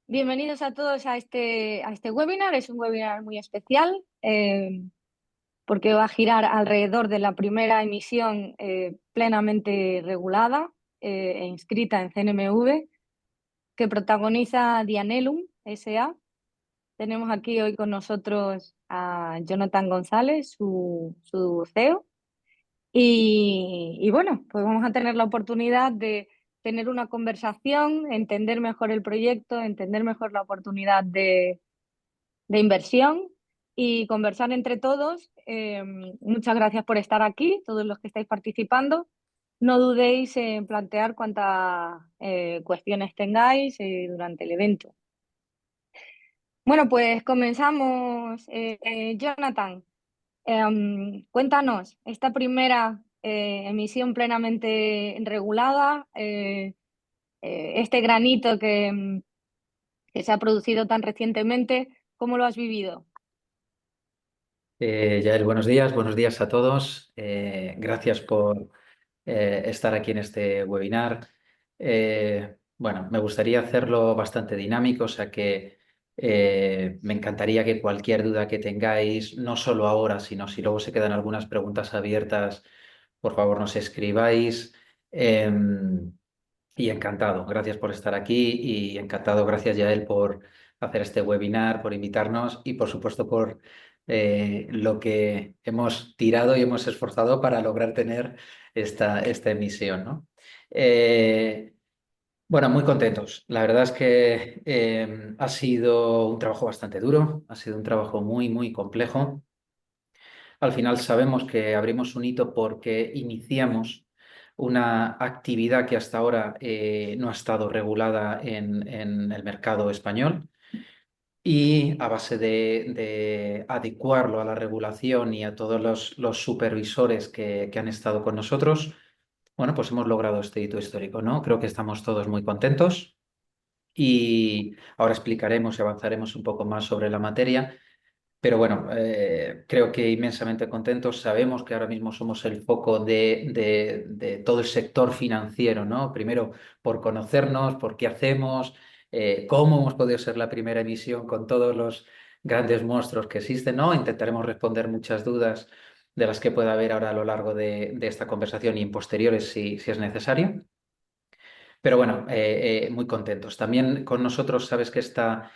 Bienvenidos a todos a este webinar. Es un webinar muy especial porque va a girar alrededor de la primera emisión plenamente regulada e inscrita en CNMV que protagoniza Dianelum S.A. Tenemos aquí hoy con nosotros a Jonathan González, su CEO. Y bueno, pues vamos a tener la oportunidad de tener una conversación, entender mejor el proyecto, entender mejor la oportunidad de inversión y conversar entre todos. Muchas gracias por estar aquí, todos los que estáis participando. No dudéis en plantear cuantas cuestiones tengáis durante el evento. Bueno, pues comenzamos. Jonathan, cuéntanos, esta primera emisión plenamente regulada, este granito que se ha producido tan recientemente, ¿cómo lo has vivido? Yael, buenos días a todos. Gracias por estar aquí en este webinar. Bueno, me gustaría hacerlo bastante dinámico, o sea que me encantaría que cualquier duda que tengáis, no solo ahora, sino si luego se quedan algunas preguntas abiertas, por favor nos escribáis. Y encantado, gracias por estar aquí y encantado, gracias Yael por hacer este webinar, por invitarnos y por supuesto por lo que hemos tirado y hemos esforzado para lograr tener esta emisión, ¿no? Eh, bueno, muy contentos. La verdad es que ha sido un trabajo bastante duro, ha sido un trabajo muy complejo. Al final sabemos que abrimos un hito porque iniciamos una actividad que hasta ahora no ha estado regulada en el mercado español y a base de adecuarlo a la regulación y a todos los supervisores que han estado con nosotros, bueno, pues hemos logrado este hito histórico, ¿no? Creo que estamos todos muy contentos y ahora explicaremos y avanzaremos un poco más sobre la materia. Pero bueno, creo que inmensamente contentos. Sabemos que ahora mismo somos el foco de todo el sector financiero, ¿no? Primero, por conocernos, por qué hacemos, cómo hemos podido ser la primera emisión con todos los grandes monstruos que existen, ¿no? Intentaremos responder muchas dudas de las que pueda haber ahora a lo largo de esta conversación y en posteriores si es necesario. Pero bueno, muy contentos. También con nosotros sabes que está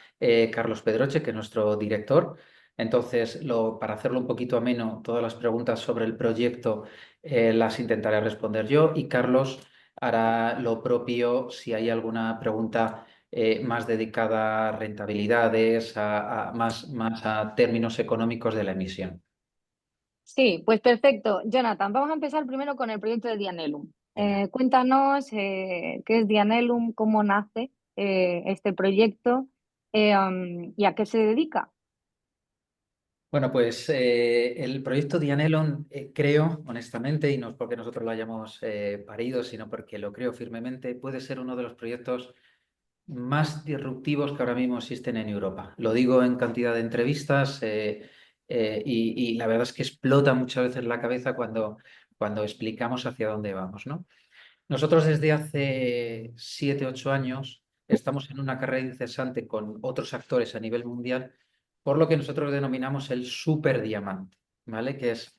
Carlos Pedroche, que es nuestro director. Entonces, para hacerlo un poquito ameno, todas las preguntas sobre el proyecto las intentaré responder yo y Carlos hará lo propio si hay alguna pregunta más dedicada a rentabilidades, más a términos económicos de la emisión. Sí, pues perfecto. Jonathan, vamos a empezar primero con el proyecto de Dianelum. Venga. Cuéntanos qué es Dianelum, cómo nace este proyecto y a qué se dedica. Bueno, pues el proyecto Dianelon creo, honestamente, y no es porque nosotros lo hayamos parido, sino porque lo creo firmemente, puede ser uno de los proyectos más disruptivos que ahora mismo existen en Europa. Lo digo en cantidad de entrevistas y la verdad es que explota muchas veces la cabeza cuando explicamos hacia dónde vamos, ¿no? Nosotros desde hace 7, 8 años estamos en una carrera incesante con otros actores a nivel mundial, por lo que nosotros denominamos el superdiamante, ¿vale? Que es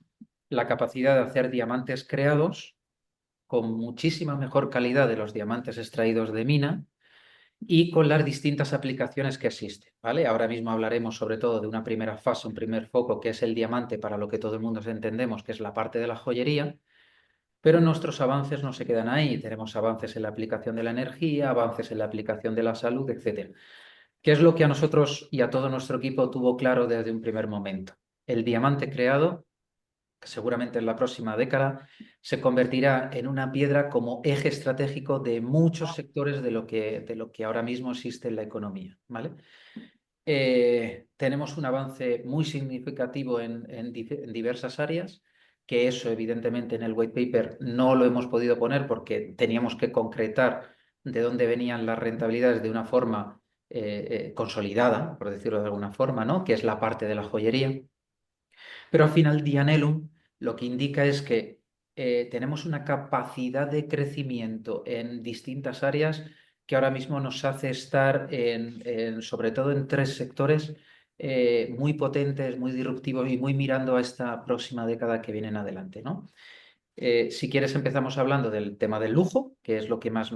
la capacidad de hacer diamantes creados con muchísima mejor calidad de los diamantes extraídos de mina y con las distintas aplicaciones que existen, ¿vale? Ahora mismo hablaremos sobre todo de una primera fase, un primer foco, que es el diamante para lo que todo el mundo entendemos, que es la parte de la joyería. Pero nuestros avances no se quedan ahí. Tenemos avances en la aplicación de la energía, avances en la aplicación de la salud, etcétera. ¿Qué es lo que a nosotros y a todo nuestro equipo tuvo claro desde un primer momento? El diamante creado, que seguramente en la próxima década se convertirá en una piedra como eje estratégico de muchos sectores de lo que ahora mismo existe en la economía, ¿vale? Tenemos un avance muy significativo en diversas áreas, que eso evidentemente en el white paper no lo hemos podido poner porque teníamos que concretar de dónde venían las rentabilidades de una forma consolidada, por decirlo de alguna forma, ¿no? Que es la parte de la joyería. Pero al final Dianelum lo que indica es que tenemos una capacidad de crecimiento en distintas áreas que ahora mismo nos hace estar sobre todo en tres sectores muy potentes, muy disruptivos y muy mirando a esta próxima década que viene en adelante, ¿no? Si quieres empezamos hablando del tema del lujo, que es lo que más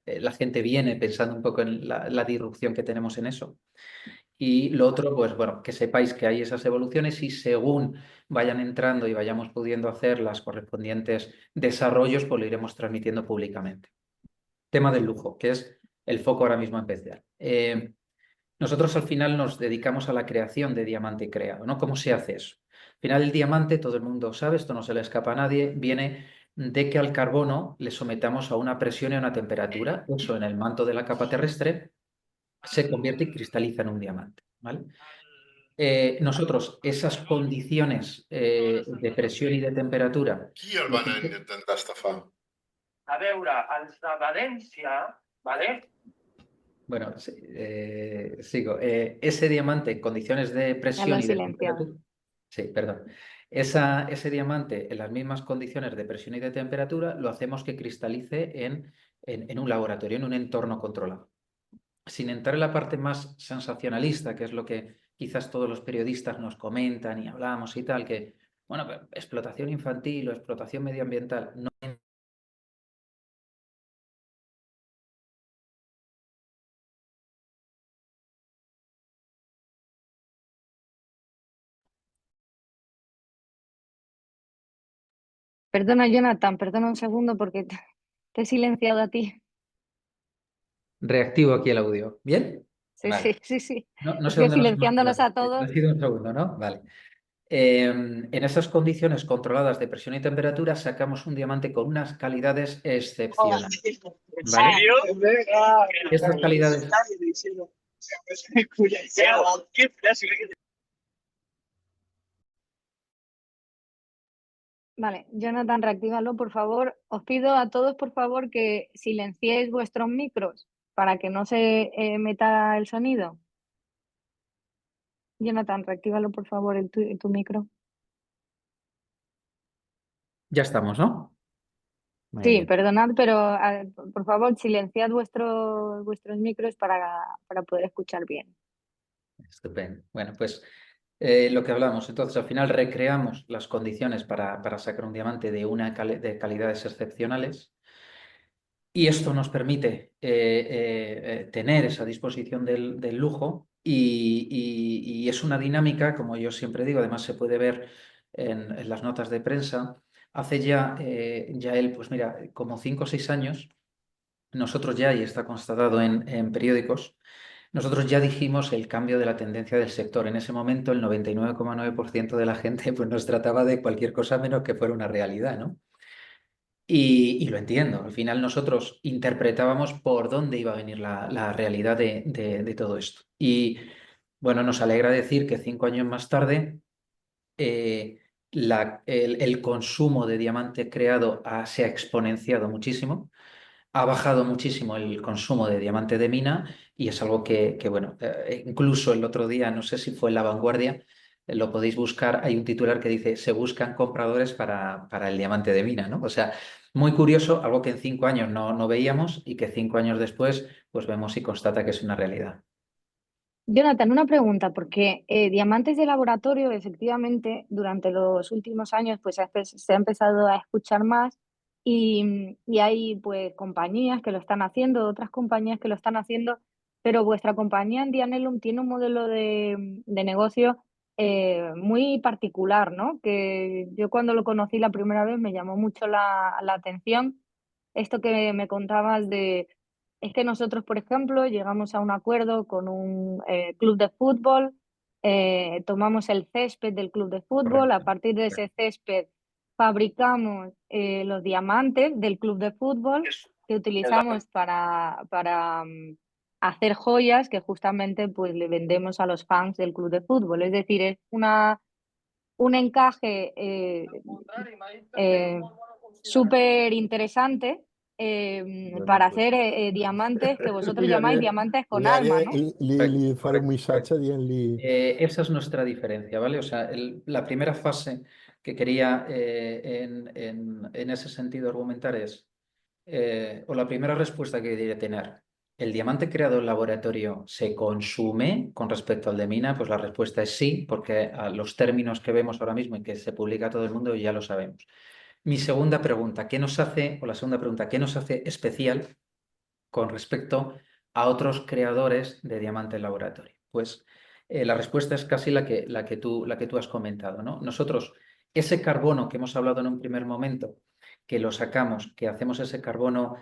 la gente viene pensando un poco en la disrupción que tenemos en eso. Y lo otro, pues bueno, que sepáis que hay esas evoluciones y según vayan entrando y vayamos pudiendo hacer las correspondientes desarrollos, pues lo iremos transmitiendo públicamente. Tema del lujo, que es el foco ahora mismo especial. Nosotros al final nos dedicamos a la creación de diamante creado, ¿no? ¿Cómo se hace eso? Al final el diamante, todo el mundo sabe, esto no se le escapa a nadie, viene de que al carbono le sometamos a una presión y a una temperatura, eso en el manto de la capa terrestre se convierte y cristaliza en un diamante, ¿vale? Nosotros esas condiciones de presión y de temperatura, Qui el van intentar estafar? A veure, els de València, ¿vale? bueno, sigo. Ese diamante en condiciones de Ya presión lo he y de silenciado. temperatura, sí, perdón. Ese diamante en las mismas condiciones de presión y de temperatura lo hacemos que cristalice en un laboratorio, en un entorno controlado. Sin entrar en la parte más sensacionalista, que es lo que quizás todos los periodistas nos comentan y hablamos y tal, que, bueno, explotación infantil o explotación medioambiental, no. Perdona, Jonathan, perdona un segundo porque te he silenciado a ti. Reactivo aquí el audio. ¿Bien? Sí, Vale. sí. No Es sé que dónde nos hemos silenciándolos quedado. a todos. Ha sido un segundo, ¿no? Vale. En esas condiciones controladas de presión y temperatura sacamos un diamante con unas calidades excepcionales. ¿En ¿Vale? serio? Estas calidades. Vale, Jonathan, reactívalo, por favor. Os pido a todos, por favor, que silenciéis vuestros micros para que no se meta el sonido. Jonathan, reactívalo, por favor, tu micro. Ya estamos, ¿no? Muy Sí, bien. perdonad, pero por favor, silenciad vuestros micros para poder escuchar bien. Estupendo. Bueno, pues lo que hablamos, entonces al final recreamos las condiciones para sacar un diamante de calidades excepcionales y esto nos permite tener esa disposición del lujo y es una dinámica, como yo siempre digo, además se puede ver en las notas de prensa, hace ya él, pues mira, como 5 o 6 años, nosotros ya, y está constatado en periódicos, nosotros ya dijimos el cambio de la tendencia del sector. En ese momento el 99,9% de la gente pues, nos trataba de cualquier cosa menos que fuera una realidad, ¿no? Y lo entiendo. Al final nosotros interpretábamos por dónde iba a venir la realidad de todo esto. Y bueno, nos alegra decir que 5 años más tarde el consumo de diamante creado se ha exponenciado muchísimo. Ha bajado muchísimo el consumo de diamante de mina y es algo bueno, incluso el otro día, no sé si fue en La Vanguardia, lo podéis buscar, hay un titular que dice, se buscan compradores para el diamante de mina, ¿no? O sea, muy curioso, algo que en 5 años no veíamos y que 5 años después pues vemos y constata que es una realidad. Jonathan, una pregunta, porque diamantes de laboratorio, efectivamente, durante los últimos años, pues se ha empezado a escuchar más y hay pues compañías que lo están haciendo, otras compañías que lo están haciendo, pero vuestra compañía en Dianelum tiene un modelo de negocio muy particular, ¿no? Que yo cuando lo conocí la primera vez me llamó mucho la atención. Esto que me contabas es que nosotros, por ejemplo, llegamos a un acuerdo con un club de fútbol, tomamos el césped del club de fútbol, a Correcto. partir de ese césped fabricamos los diamantes del club de fútbol que utilizamos para hacer joyas que justamente pues le vendemos a los fans del club de fútbol. Es decir, es un encaje súper interesante Bueno, para pues. hacer diamantes que vosotros llamáis Miraré, diamantes con alma, miraré ¿no? li fare un Correcto, missatge correcto. dient-li Esa es nuestra diferencia, ¿vale? O sea, la primera fase que quería en ese sentido argumentar es o la primera respuesta que debería tener, ¿el diamante creado en laboratorio se consume con respecto al de mina? Pues la respuesta es sí, porque a los términos que vemos ahora mismo y que se publica a todo el mundo ya lo sabemos. Mi segunda pregunta, ¿qué nos hace, o la segunda pregunta, ¿qué nos hace especial con respecto a otros creadores de diamante en laboratorio? Pues la respuesta es casi la que tú has comentado, ¿no? Nosotros, ese carbono que hemos hablado en un primer momento, que lo sacamos, que hacemos ese carbono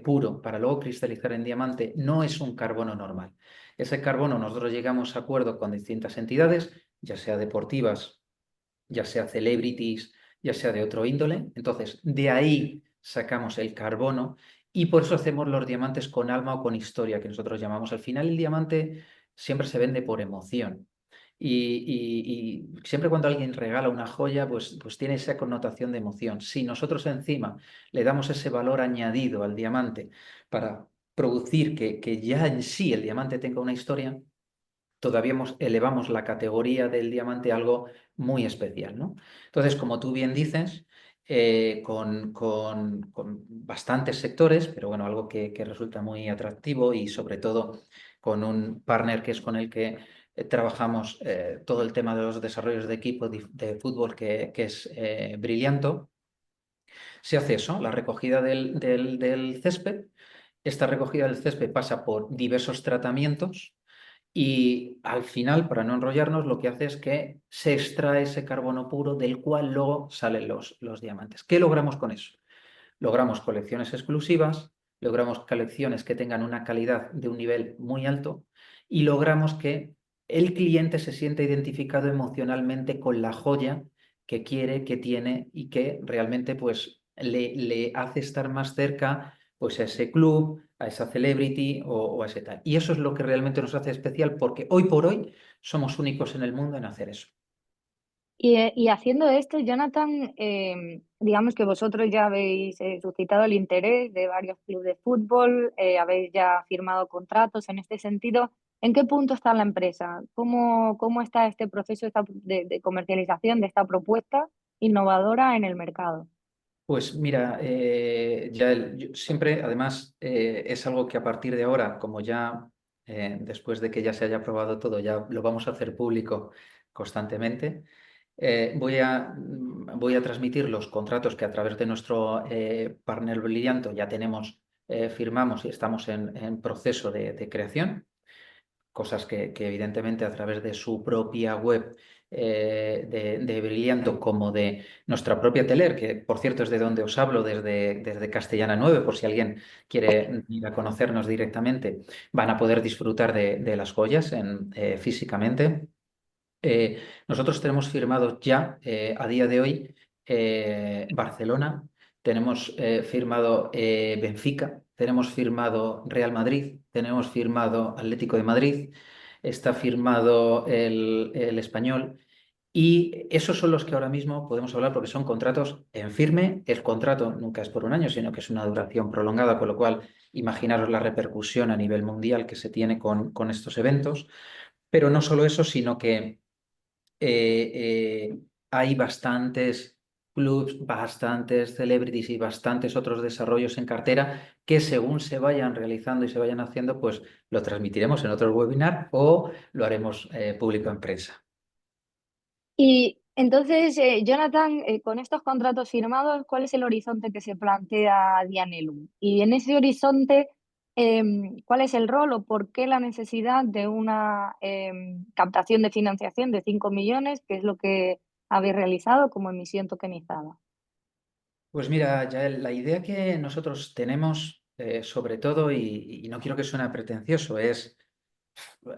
puro para luego cristalizar en diamante, no es un carbono normal. Ese carbono nosotros llegamos a acuerdo con distintas entidades, ya sea deportivas, ya sea celebrities, ya sea de otro índole. Entonces, de ahí sacamos el carbono y por eso hacemos los diamantes con alma o con historia, que nosotros llamamos. Al final, el diamante siempre se vende por emoción. Y siempre cuando alguien regala una joya, pues tiene esa connotación de emoción. Si nosotros encima le damos ese valor añadido al diamante para producir que ya en sí el diamante tenga una historia, todavía elevamos la categoría del diamante a algo muy especial, ¿no? Entonces, como tú bien dices, con bastantes sectores, pero bueno, algo que resulta muy atractivo y sobre todo con un partner que es con el que trabajamos todo el tema de los desarrollos de equipo de fútbol, que es Brillianto, se hace eso, la recogida del césped. Esta recogida del césped pasa por diversos tratamientos y al final, para no enrollarnos, lo que hace es que se extrae ese carbono puro del cual luego salen los diamantes. ¿Qué logramos con eso? Logramos colecciones exclusivas, logramos colecciones que tengan una calidad de un nivel muy alto y logramos que el cliente se sienta identificado emocionalmente con la joya que quiere, que tiene y que realmente pues le hace estar más cerca pues a ese club, a esa celebrity o a ese tal. Y eso es lo que realmente nos hace especial porque hoy por hoy somos únicos en el mundo en hacer eso. Y haciendo esto, Jonathan, digamos que vosotros ya habéis suscitado el interés de varios clubes de fútbol, habéis ya firmado contratos en este sentido. ¿En qué punto está la empresa? ¿Cómo está este proceso de comercialización de esta propuesta innovadora en el mercado? Pues mira, yo siempre, además, es algo que a partir de ahora, como ya después de que ya se haya aprobado todo, ya lo vamos a hacer público constantemente, voy a transmitir los contratos que a través de nuestro partner Brillianto ya tenemos, firmamos y estamos en proceso de creación, cosas que evidentemente a través de su propia web de Brillianto como de nuestra propia Teler, que por cierto es de donde os hablo desde Castellana 9, por si alguien quiere ir a conocernos directamente, van a poder disfrutar de las joyas físicamente. Nosotros tenemos firmado ya a día de hoy Barcelona, tenemos firmado Benfica, tenemos firmado Real Madrid, tenemos firmado Atlético de Madrid, está firmado el Español y esos son los que ahora mismo podemos hablar porque son contratos en firme. El contrato nunca es por un año, sino que es una duración prolongada, con lo cual imaginaros la repercusión a nivel mundial que se tiene con estos eventos. Pero no solo eso, sino que hay bastantes clubs, bastantes celebrities y bastantes otros desarrollos en cartera que según se vayan realizando y se vayan haciendo, pues lo transmitiremos en otro webinar o lo haremos público en prensa. Y entonces, Jonathan, con estos contratos firmados, ¿cuál es el horizonte que se plantea Dianelum? Y en ese horizonte, ¿cuál es el rol o por qué la necesidad de una captación de financiación de 5 millones, que es lo que habéis realizado como emisión tokenizada? Pues mira, Yael, la idea que nosotros tenemos, sobre todo, y no quiero que suene pretencioso, es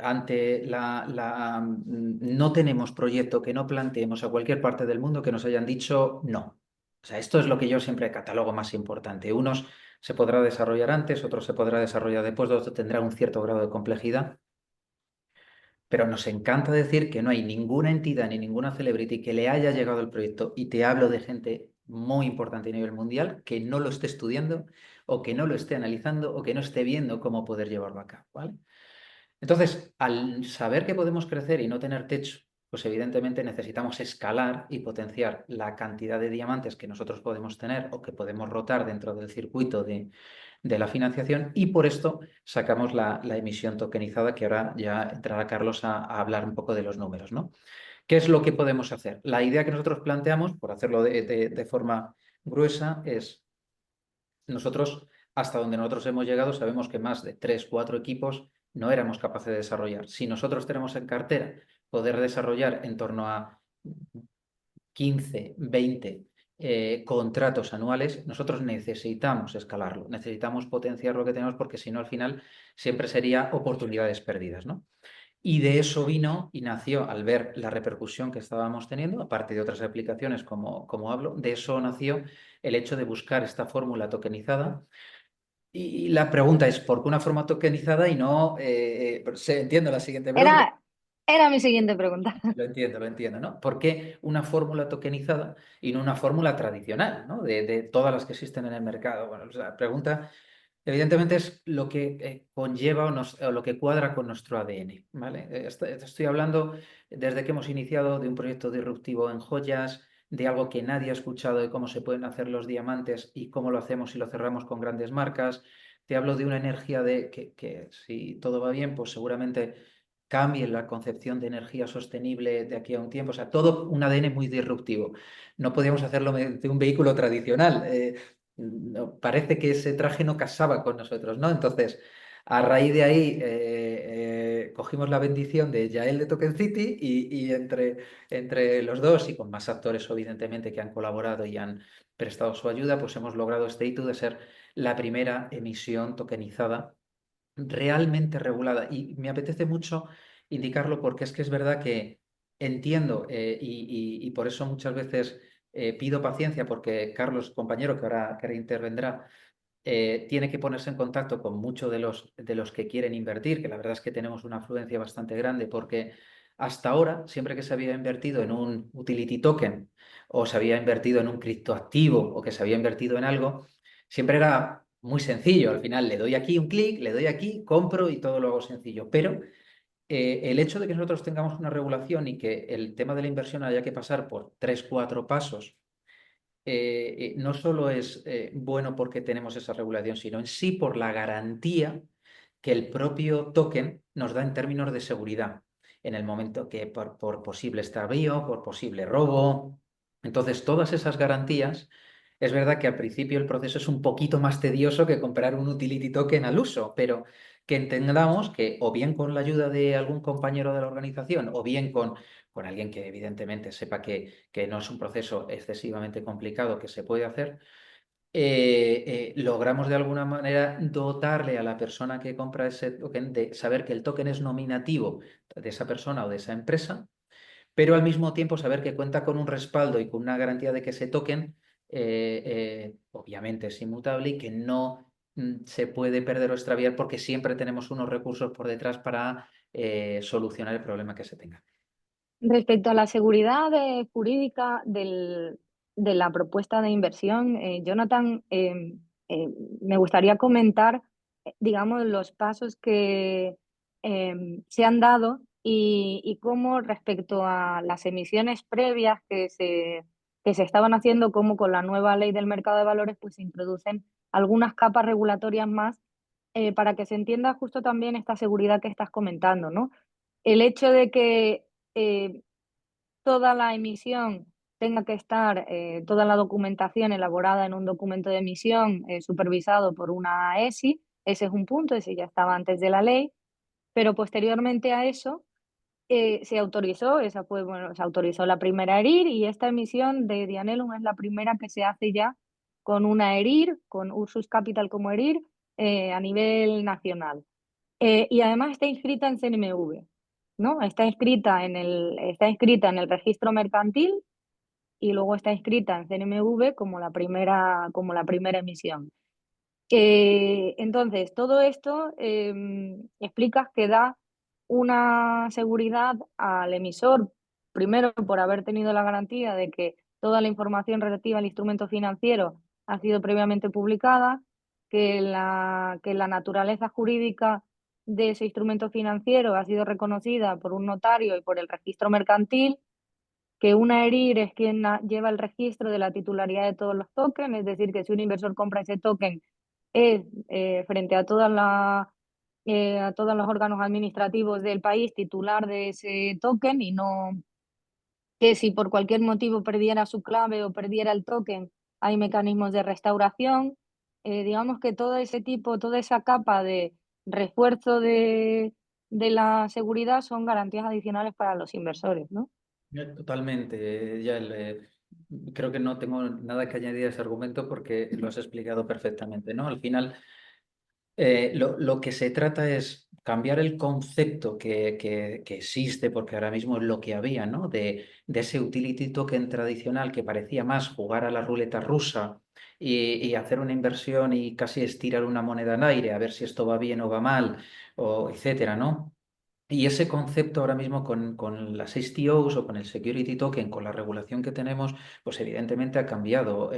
ante no tenemos proyecto que no planteemos a cualquier parte del mundo que nos hayan dicho no. O sea, esto es lo que yo siempre catalogo más importante. Unos se podrá desarrollar antes, otros se podrá desarrollar después, otros tendrá un cierto grado de complejidad. Pero nos encanta decir que no hay ninguna entidad ni ninguna celebrity que le haya llegado el proyecto, y te hablo de gente muy importante a nivel mundial, que no lo esté estudiando o que no lo esté analizando o que no esté viendo cómo poder llevarlo a cabo, ¿vale? Entonces, al saber que podemos crecer y no tener techo, pues evidentemente necesitamos escalar y potenciar la cantidad de diamantes que nosotros podemos tener o que podemos rotar dentro del circuito de la financiación, y por esto sacamos la emisión tokenizada, que ahora ya entrará Carlos a hablar un poco de los números, ¿no? ¿Qué es lo que podemos hacer? La idea que nosotros planteamos, por hacerlo de forma gruesa, es nosotros, hasta donde nosotros hemos llegado, sabemos que más de 3, 4 equipos no éramos capaces de desarrollar. Si nosotros tenemos en cartera poder desarrollar en torno a 15, 20 contratos anuales, nosotros necesitamos escalarlo, necesitamos potenciar lo que tenemos, porque si no, al final siempre sería oportunidades perdidas, ¿no? Y de eso vino y nació, al ver la repercusión que estábamos teniendo, aparte de otras aplicaciones como hablo, de eso nació el hecho de buscar esta fórmula tokenizada. Y la pregunta es, ¿por qué una forma tokenizada y no... entiendo la siguiente pregunta. Era mi siguiente pregunta. Lo entiendo, ¿no? ¿Por qué una fórmula tokenizada y no una fórmula tradicional, ¿no? De todas las que existen en el mercado. Bueno, la pregunta, evidentemente, es lo que conlleva o lo que cuadra con nuestro ADN, ¿vale? Estoy hablando desde que hemos iniciado de un proyecto disruptivo en joyas, de algo que nadie ha escuchado, de cómo se pueden hacer los diamantes y cómo lo hacemos y lo cerramos con grandes marcas. Te hablo de una energía que si todo va bien, pues seguramente cambie la concepción de energía sostenible de aquí a un tiempo. O sea, todo un ADN muy disruptivo. No podíamos hacerlo de un vehículo tradicional. Parece que ese traje no casaba con nosotros, ¿no? Entonces, a raíz de ahí, cogimos la bendición de Yael de Token City y entre los dos, y con más actores, evidentemente, que han colaborado y han prestado su ayuda, pues hemos logrado este hito de ser la primera emisión tokenizada realmente regulada. Y me apetece mucho indicarlo, porque es que es verdad que entiendo, y por eso muchas veces pido paciencia, porque Carlos, compañero, que ahora intervendrá, tiene que ponerse en contacto con muchos de los que quieren invertir, que la verdad es que tenemos una afluencia bastante grande, porque hasta ahora, siempre que se había invertido en un utility token o se había invertido en un criptoactivo o que se había invertido en algo, siempre era muy sencillo. Al final le doy aquí un clic, le doy aquí, compro y todo lo hago sencillo. Pero el hecho de que nosotros tengamos una regulación y que el tema de la inversión haya que pasar por 3, 4 pasos, no solo es bueno porque tenemos esa regulación, sino en sí por la garantía que el propio token nos da en términos de seguridad, en el momento que por posible extravío, por posible robo. Entonces, todas esas garantías, es verdad que al principio el proceso es un poquito más tedioso que comprar un utility token al uso, pero que entendamos que, o bien con la ayuda de algún compañero de la organización, o bien con alguien que evidentemente sepa que no es un proceso excesivamente complicado, que se puede hacer, logramos de alguna manera dotarle a la persona que compra ese token de saber que el token es nominativo de esa persona o de esa empresa, pero al mismo tiempo saber que cuenta con un respaldo y con una garantía de que ese token obviamente es inmutable y que no se puede perder o extraviar, porque siempre tenemos unos recursos por detrás para solucionar el problema que se tenga. Respecto a la seguridad jurídica de la propuesta de inversión, Jonathan, me gustaría comentar, digamos, los pasos que se han dado y cómo, respecto a las emisiones previas que se estaban haciendo, como con la nueva ley del mercado de valores, pues se introducen algunas capas regulatorias más, para que se entienda justo también esta seguridad que estás comentando, ¿no? El hecho de que eh, toda la emisión tenga que estar, toda la documentación elaborada en un documento de emisión, supervisado por una ESI. Ese es un punto, ese ya estaba antes de la ley, pero posteriormente a eso se autorizó, se autorizó la primera ERIR, y esta emisión de Dianelum es la primera que se hace ya con una ERIR, con Ursus Capital como ERIR, a nivel nacional. Y además está inscrita en CNMV, ¿no? Está inscrita en el registro mercantil, y luego está inscrita en CNMV como la primera emisión. Entonces, todo esto explica que da una seguridad al emisor, primero por haber tenido la garantía de que toda la información relativa al instrumento financiero ha sido previamente publicada, que la naturaleza jurídica de ese instrumento financiero ha sido reconocida por un notario y por el registro mercantil, que una ERIR es quien lleva el registro de la titularidad de todos los tokens, es decir, que si un inversor compra ese token es frente a a todos los órganos administrativos del país titular de ese token, y no que si por cualquier motivo perdiera su clave o perdiera el token, hay mecanismos de restauración. Digamos que todo ese tipo, toda esa capa de refuerzo de la seguridad son garantías adicionales para los inversores, ¿no? Totalmente, Yael. Creo que no tengo nada que añadir a ese argumento porque lo has explicado perfectamente, ¿no? Al final, lo que se trata es cambiar el concepto que existe, porque ahora mismo es lo que había, ¿no? De ese utility token tradicional que parecía más jugar a la ruleta rusa y hacer una inversión y casi estirar una moneda en aire, a ver si esto va bien o va mal, o etcétera, ¿no? Y ese concepto ahora mismo con las STOs o con el Security Token, con la regulación que tenemos, pues evidentemente ha cambiado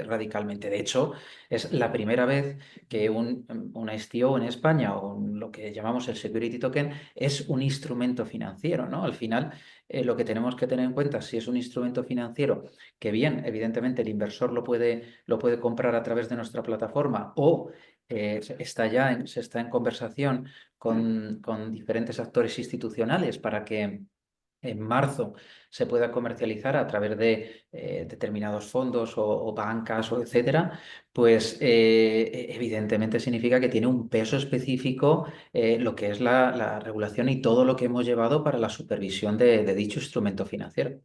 radicalmente. De hecho, es la primera vez que una STO en España o lo que llamamos el Security Token es un instrumento financiero, ¿no? Al final, lo que tenemos que tener en cuenta, si es un instrumento financiero, que bien, evidentemente el inversor lo puede comprar a través de nuestra plataforma o se está en conversación con diferentes actores institucionales para que en marzo se pueda comercializar a través de determinados fondos o bancas o etcétera, pues evidentemente significa que tiene un peso específico lo que es la regulación y todo lo que hemos llevado para la supervisión de dicho instrumento financiero.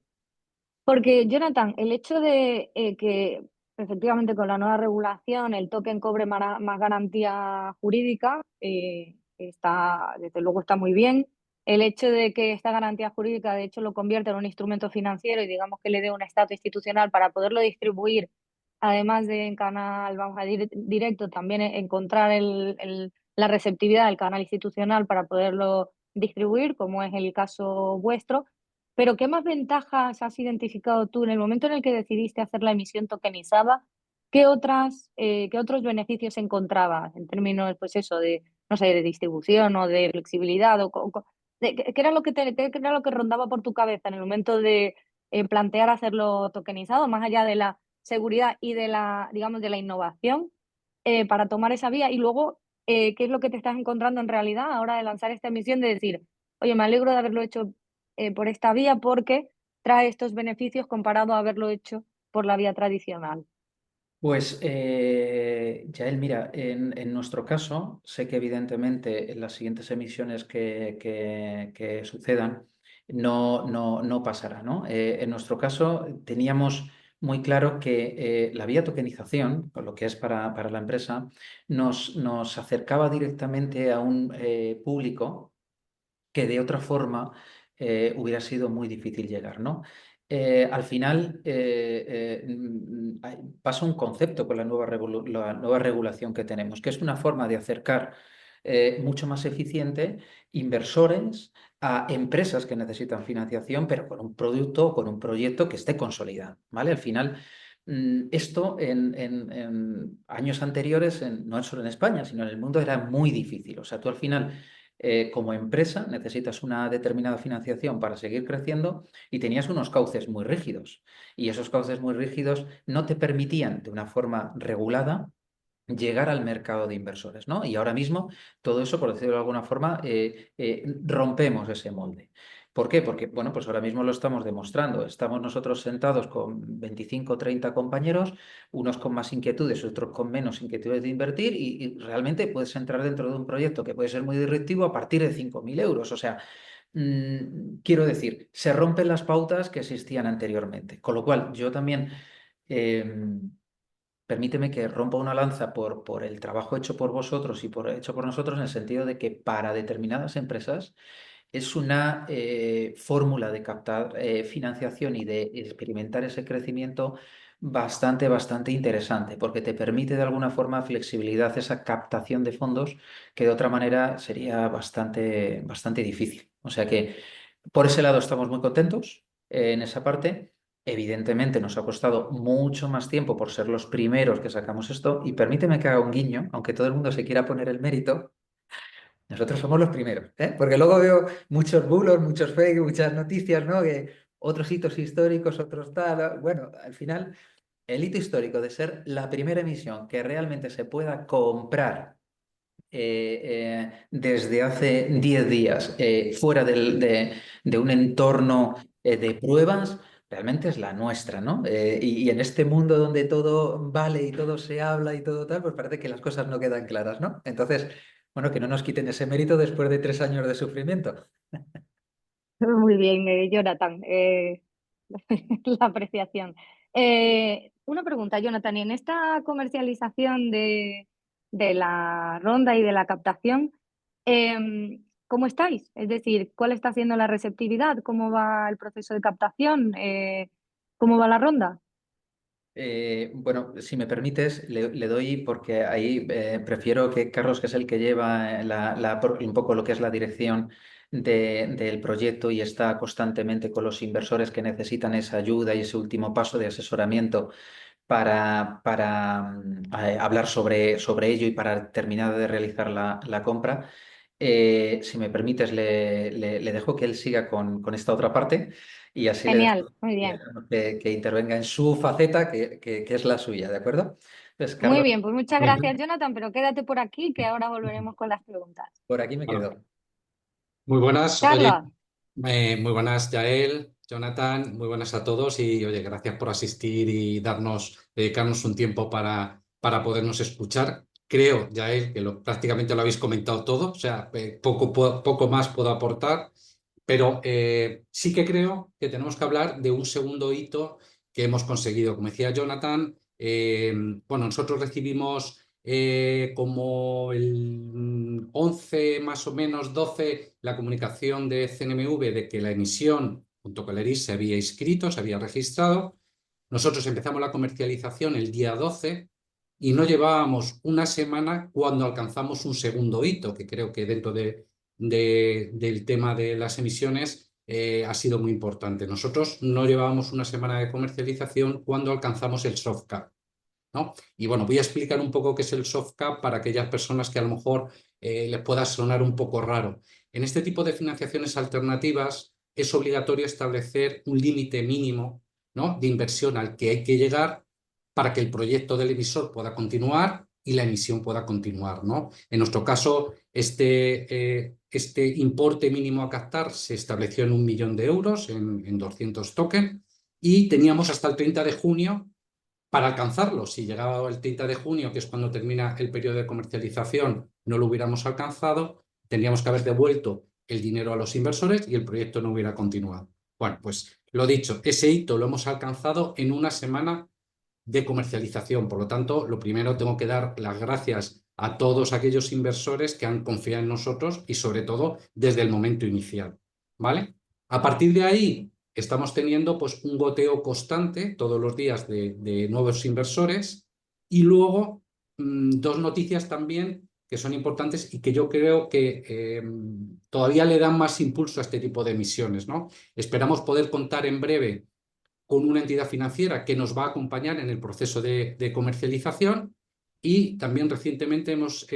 Porque, Jonathan, el hecho de que efectivamente con la nueva regulación el token cobre más garantía jurídica, desde luego está muy bien. El hecho de que esta garantía jurídica de hecho lo convierta en un instrumento financiero y digamos que le dé un estatus institucional para poderlo distribuir, además de en canal, vamos a decir, directo, también encontrar la receptividad del canal institucional para poderlo distribuir, como es el caso vuestro. Pero, ¿qué más ventajas has identificado tú en el momento en el que decidiste hacer la emisión tokenizada? ¿Qué otros beneficios encontrabas en términos, pues eso, de, no sé, de distribución o de flexibilidad? ¿Qué era lo qué era lo que rondaba por tu cabeza en el momento de plantear hacerlo tokenizado, más allá de la seguridad y de la, digamos, de la innovación, para tomar esa vía? Y luego, ¿qué es lo que te estás encontrando en realidad a hora de lanzar esta emisión? De decir, oye, me alegro de haberlo hecho por esta vía porque trae estos beneficios comparado a haberlo hecho por la vía tradicional. Pues, Yael, mira, en nuestro caso, sé que evidentemente en las siguientes emisiones que sucedan no pasará, ¿no? En nuestro caso teníamos muy claro que la vía tokenización, con lo que es para la empresa, nos acercaba directamente a un público que de otra forma hubiera sido muy difícil llegar, ¿no? Al final pasa un concepto con la nueva regulación que tenemos, que es una forma de acercar mucho más eficiente inversores a empresas que necesitan financiación, pero con un producto o con un proyecto que esté consolidado, ¿vale? Al final, esto en años anteriores, no solo en España, sino en el mundo, era muy difícil. O sea, tú al final como empresa necesitas una determinada financiación para seguir creciendo y tenías unos cauces muy rígidos. Y esos cauces muy rígidos no te permitían de una forma regulada llegar al mercado de inversores, ¿no? Y ahora mismo todo eso, por decirlo de alguna forma, rompemos ese molde. ¿Por qué? Porque, bueno, pues ahora mismo lo estamos demostrando. Estamos nosotros sentados con 25 o 30 compañeros, unos con más inquietudes, otros con menos inquietudes de invertir y realmente puedes entrar dentro de un proyecto que puede ser muy disruptivo a partir de 5.000 euros. O sea, quiero decir, se rompen las pautas que existían anteriormente. Con lo cual, yo también... permíteme que rompa una lanza por el trabajo hecho por vosotros y hecho por nosotros, en el sentido de que para determinadas empresas es una fórmula de captar financiación y de experimentar ese crecimiento bastante interesante, porque te permite de alguna forma flexibilidad, esa captación de fondos que de otra manera sería bastante difícil. O sea que por ese lado estamos muy contentos en esa parte. Evidentemente nos ha costado mucho más tiempo por ser los primeros que sacamos esto y permíteme que haga un guiño, aunque todo el mundo se quiera poner el mérito, Nosotros somos los primeros, ¿eh? Porque luego veo muchos bulos, muchos fake, muchas noticias, ¿no? Que otros hitos históricos, otros tal. Bueno, al final, el hito histórico de ser la primera emisión que realmente se pueda comprar desde hace 10 días fuera de un entorno de pruebas, realmente es la nuestra, ¿no? Y en este mundo donde todo vale y todo se habla y todo tal, pues parece que las cosas no quedan claras, ¿no? Entonces, bueno, que no nos quiten ese mérito después de 3 años de sufrimiento. Muy bien, Jonathan, la apreciación. Una pregunta, Jonathan, y en esta comercialización de la ronda y de la captación, ¿cómo estáis? Es decir, ¿cuál está siendo la receptividad? ¿Cómo va el proceso de captación? ¿Cómo va la ronda? Bueno, si me permites, le doy porque ahí prefiero que Carlos, que es el que lleva un poco lo que es la dirección del proyecto y está constantemente con los inversores que necesitan esa ayuda y ese último paso de asesoramiento para hablar sobre ello y para terminar de realizar la compra. Si me permites, le dejo que él siga con esta otra parte y así le Genial, dejo muy bien. que intervenga en su faceta, que es la suya, ¿de acuerdo? Pues, Muy Carlos, bien, pues muchas Muy gracias, Jonathan, pero quédate por aquí que ahora volveremos con las preguntas. por aquí me bueno, quedo. muy buenas, oye, Carlos, muy buenas, Yael, Jonathan, muy buenas a todos y oye, gracias por asistir y dedicarnos un tiempo para podernos escuchar. Creo, Yael, que prácticamente lo habéis comentado todo, o sea, poco más puedo aportar, pero sí que creo que tenemos que hablar de un segundo hito que hemos conseguido. Como decía Jonathan, bueno, nosotros recibimos como el 11 más o menos 12 la comunicación de CNMV de que la emisión junto con el ERIS se había inscrito, se había registrado. Nosotros empezamos la comercialización el día 12 y no llevábamos una semana cuando alcanzamos un segundo hito, que creo que dentro del tema de las emisiones ha sido muy importante. Nosotros no llevábamos una semana de comercialización cuando alcanzamos el soft cap, ¿no? Y bueno, voy a explicar un poco qué es el soft cap para aquellas personas que a lo mejor les pueda sonar un poco raro. En este tipo de financiaciones alternativas es obligatorio establecer un límite mínimo, ¿no?, de inversión al que hay que llegar para que el proyecto del emisor pueda continuar y la emisión pueda continuar, ¿no? En nuestro caso, este importe mínimo a captar se estableció en 1 millón de euros, en 200 tokens, y teníamos hasta el 30 de junio para alcanzarlo. Si llegaba el 30 de junio, que es cuando termina el periodo de comercialización, no lo hubiéramos alcanzado, tendríamos que haber devuelto el dinero a los inversores y el proyecto no hubiera continuado. Bueno, pues lo dicho, ese hito lo hemos alcanzado en una semana de comercialización. Por lo tanto, lo primero, tengo que dar las gracias a todos aquellos inversores que han confiado en nosotros y sobre todo desde el momento inicial, ¿vale? A partir de ahí estamos teniendo pues un goteo constante todos los días de nuevos inversores y luego dos noticias también que son importantes y que yo creo que todavía le dan más impulso a este tipo de emisiones, ¿no? Esperamos poder contar en breve con una entidad financiera que nos va a acompañar en el proceso de comercialización y también recientemente hemos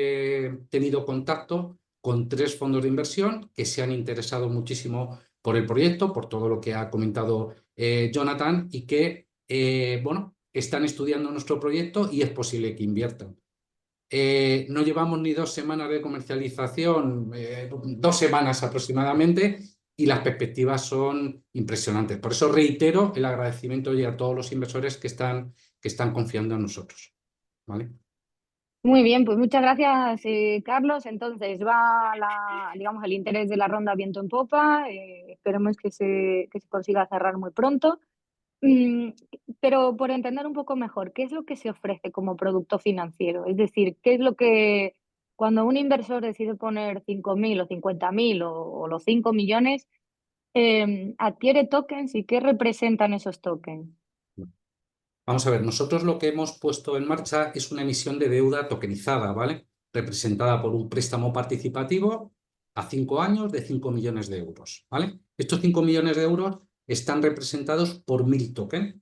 tenido contacto con 3 fondos de inversión que se han interesado muchísimo por el proyecto, por todo lo que ha comentado Jonathan y que, bueno, están estudiando nuestro proyecto y es posible que inviertan. No llevamos ni 2 semanas de comercialización, 2 semanas aproximadamente, y las perspectivas son impresionantes. Por eso reitero el agradecimiento a todos los inversores que están confiando en nosotros, ¿vale? muy bien, pues muchas gracias, Carlos. Entonces va digamos, el interés de la ronda viento en popa. Esperemos que se consiga cerrar muy pronto. Mm, pero por entender un poco mejor, ¿qué es lo que se ofrece como producto financiero? Es decir, ¿qué es lo que cuando un inversor decide poner 5.000 o 50.000 o los 5 millones, adquiere tokens y qué representan esos tokens? Vamos a ver, nosotros lo que hemos puesto en marcha es una emisión de deuda tokenizada, ¿vale? Representada por un préstamo participativo a 5 años de 5 millones de euros, ¿vale? Estos 5 millones de euros están representados por 1.000 tokens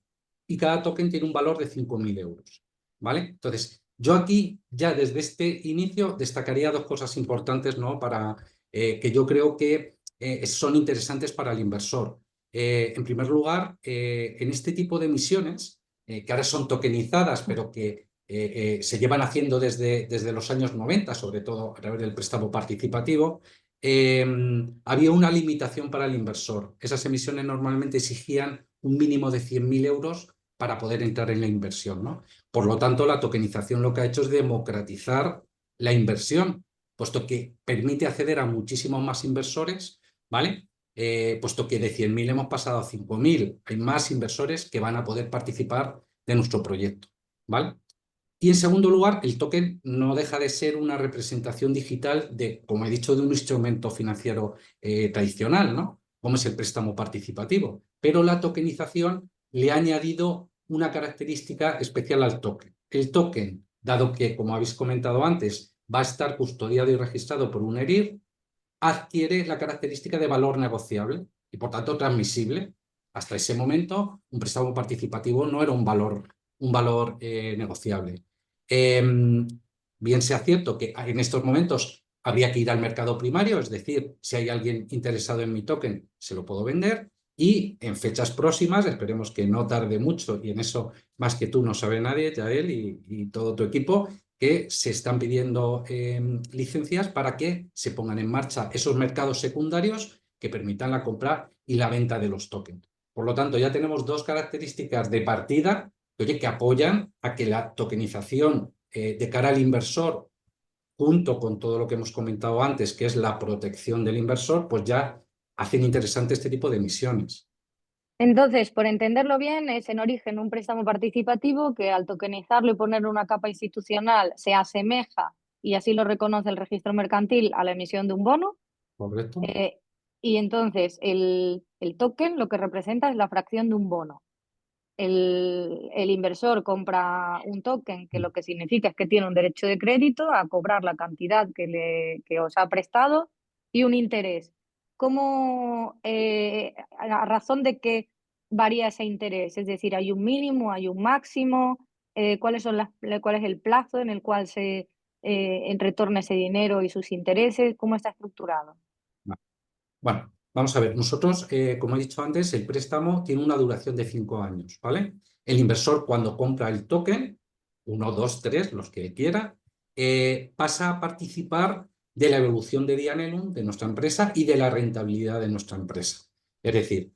y cada token tiene un valor de 5.000 euros, ¿vale? Entonces, Yo aquí, ya desde este inicio, destacaría dos cosas importantes, ¿no? Que yo creo que son interesantes para el inversor. En primer lugar, en este tipo de emisiones, que ahora son tokenizadas, pero que se llevan haciendo desde los años 90, sobre todo a través del préstamo participativo, había una limitación para el inversor. Esas emisiones normalmente exigían un mínimo de 100.000 euros para poder entrar en la inversión, ¿no? Por lo tanto, la tokenización lo que ha hecho es democratizar la inversión, puesto que permite acceder a muchísimos más inversores, ¿vale? Puesto que de 100.000 hemos pasado a 5.000. Hay más inversores que van a poder participar de nuestro proyecto, ¿vale? Y en segundo lugar, el token no deja de ser una representación digital de, como he dicho, de un instrumento financiero tradicional, ¿no? Como es el préstamo participativo. Pero la tokenización le ha añadido una característica especial al token. El token, dado que, como habéis comentado antes, va a estar custodiado y registrado por un ERIR, adquiere la característica de valor negociable y, por tanto, transmisible. Hasta ese momento, un préstamo participativo no era un valor negociable. Bien sea cierto que en estos momentos habría que ir al mercado primario, es decir, si hay alguien interesado en mi token, se lo puedo vender, y en fechas próximas, esperemos que no tarde mucho, y en eso más que tú no sabe nadie, Yael, y todo tu equipo, que se están pidiendo licencias para que se pongan en marcha esos mercados secundarios que permitan la compra y la venta de los tokens. Por lo tanto, ya tenemos dos características de partida que apoyan a que la tokenización de cara al inversor, junto con todo lo que hemos comentado antes, que es la protección del inversor, pues ya hacen interesante este tipo de emisiones. Entonces, por entenderlo bien, es en origen un préstamo participativo que al tokenizarlo y ponerle una capa institucional se asemeja, y así lo reconoce el registro mercantil, a la emisión de un bono. ¿Correcto? Y entonces el token lo que representa es la fracción de un bono. El inversor compra un token que lo que significa es que tiene un derecho de crédito a cobrar la cantidad que os ha prestado y un interés. ¿Cómo, a razón de qué varía ese interés? Es decir, ¿hay un mínimo, hay un máximo? ¿Cuál es el plazo en el cual se retorna ese dinero y sus intereses? ¿Cómo está estructurado? Bueno, vamos a ver, nosotros, como he dicho antes, el préstamo tiene una duración de 5 años, ¿vale? El inversor, cuando compra el token, 1, 2, 3, los que quiera, pasa a participar de la evolución de Dianelum, de nuestra empresa, y de la rentabilidad de nuestra empresa. Es decir,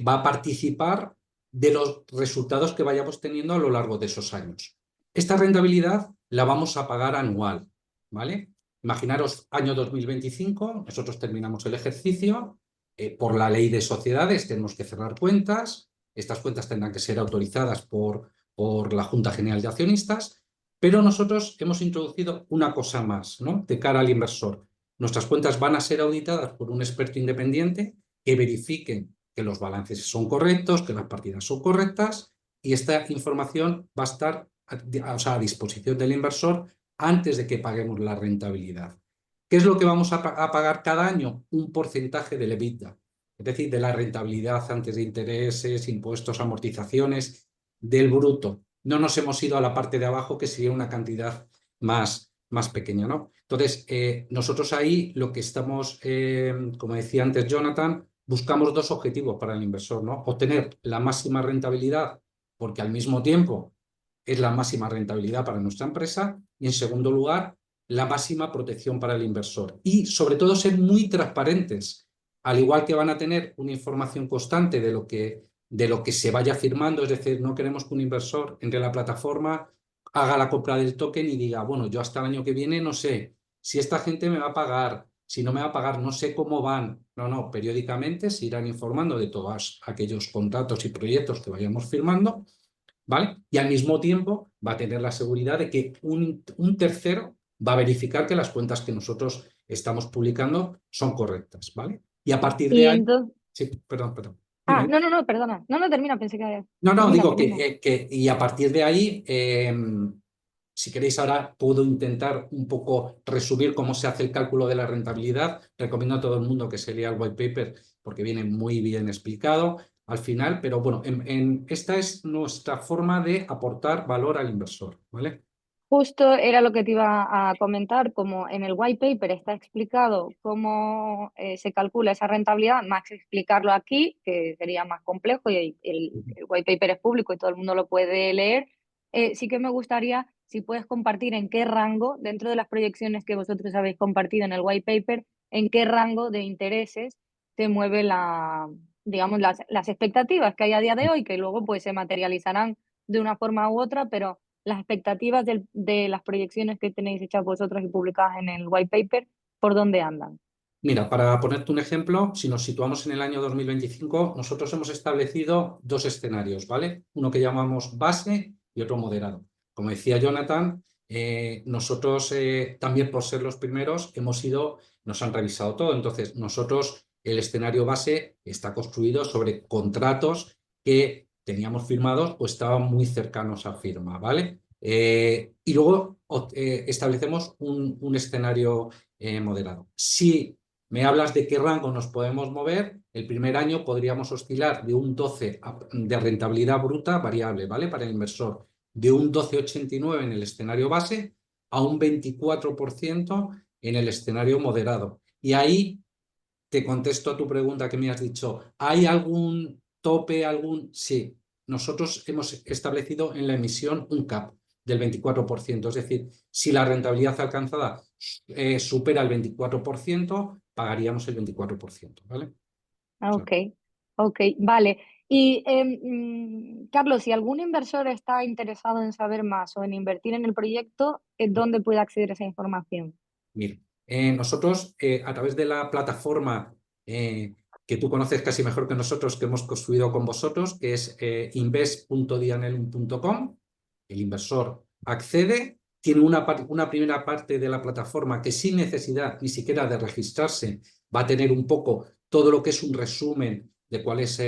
va a participar de los resultados que vayamos teniendo a lo largo de esos años. Esta rentabilidad la vamos a pagar anual, ¿vale? Imaginaros año 2025, nosotros terminamos el ejercicio, por la ley de sociedades tenemos que cerrar cuentas, estas cuentas tendrán que ser autorizadas por la Junta General de Accionistas, pero nosotros hemos introducido una cosa más, ¿no? De cara al inversor. Nuestras cuentas van a ser auditadas por un experto independiente que verifiquen que los balances son correctos, que las partidas son correctas, y esta información va a estar a disposición del inversor antes de que paguemos la rentabilidad. ¿Qué es lo que vamos a pagar cada año? Un porcentaje del EBITDA, es decir, de la rentabilidad antes de intereses, impuestos, amortizaciones, del bruto. No nos hemos ido a la parte de abajo, que sería una cantidad más pequeña, ¿no? Entonces, nosotros ahí lo que estamos, como decía antes Jonathan, buscamos dos objetivos para el inversor, ¿no? Obtener la máxima rentabilidad, porque al mismo tiempo es la máxima rentabilidad para nuestra empresa, y en segundo lugar, la máxima protección para el inversor. Y sobre todo ser muy transparentes, al igual que van a tener una información constante de lo que se vaya firmando, es decir, no queremos que un inversor entre a la plataforma, haga la compra del token y diga, bueno, yo hasta el año que viene no sé si esta gente me va a pagar, si no me va a pagar, no sé cómo van. No, periódicamente se irán informando de todos aquellos contratos y proyectos que vayamos firmando, ¿vale? Y al mismo tiempo va a tener la seguridad de que un tercero va a verificar que las cuentas que nosotros estamos publicando son correctas, ¿vale? Y a partir de Y ahí... entonces... Sí, perdón. Ah, Dime. no, perdona. No, termina, pensé que... No, Termina, digo termina. y a partir de ahí, si queréis ahora puedo intentar un poco resumir cómo se hace el cálculo de la rentabilidad. Recomiendo a todo el mundo que se lea el white paper porque viene muy bien explicado al final, pero bueno, esta es nuestra forma de aportar valor al inversor, ¿vale? Justo era lo que te iba a comentar, como en el white paper está explicado cómo se calcula esa rentabilidad, más que explicarlo aquí, que sería más complejo y el white paper es público y todo el mundo lo puede leer. Sí que me gustaría si puedes compartir en qué rango, dentro de las proyecciones que vosotros habéis compartido en el white paper, en qué rango de intereses se mueve digamos, las expectativas que hay a día de hoy, que luego pues se materializarán de una forma u otra, pero las expectativas de las proyecciones que tenéis hechas vosotros y publicadas en el white paper, ¿por dónde andan? Mira, para ponerte un ejemplo, si nos situamos en el año 2025, nosotros hemos establecido dos escenarios, ¿vale? Uno que llamamos base y otro moderado. Como decía Jonathan, nosotros también por ser los primeros nos han revisado todo. Entonces, nosotros, el escenario base está construido sobre contratos que teníamos firmados o estaban muy cercanos a firma, ¿vale? Y luego establecemos un escenario moderado. Si me hablas de qué rango nos podemos mover, el primer año podríamos oscilar de un 12 de rentabilidad bruta variable, ¿vale? Para el inversor, de un 12,89 en el escenario base a un 24% en el escenario moderado. Y ahí te contesto a tu pregunta que me has dicho, ¿hay algún tope, Sí, nosotros hemos establecido en la emisión un cap del 24%, es decir, si la rentabilidad alcanzada supera el 24%, pagaríamos el 24%, ¿vale? Ok, ok, vale. Y Carlos, si algún inversor está interesado en saber más o en invertir en el proyecto, ¿dónde puede acceder a esa información? Mira, nosotros a través de la plataforma que tú conoces casi mejor que nosotros, que hemos construido con vosotros, que es invest.dianelum.com, el inversor accede, tiene una primera parte de la plataforma que sin necesidad ni siquiera de registrarse va a tener un poco todo lo que es un resumen de cuál es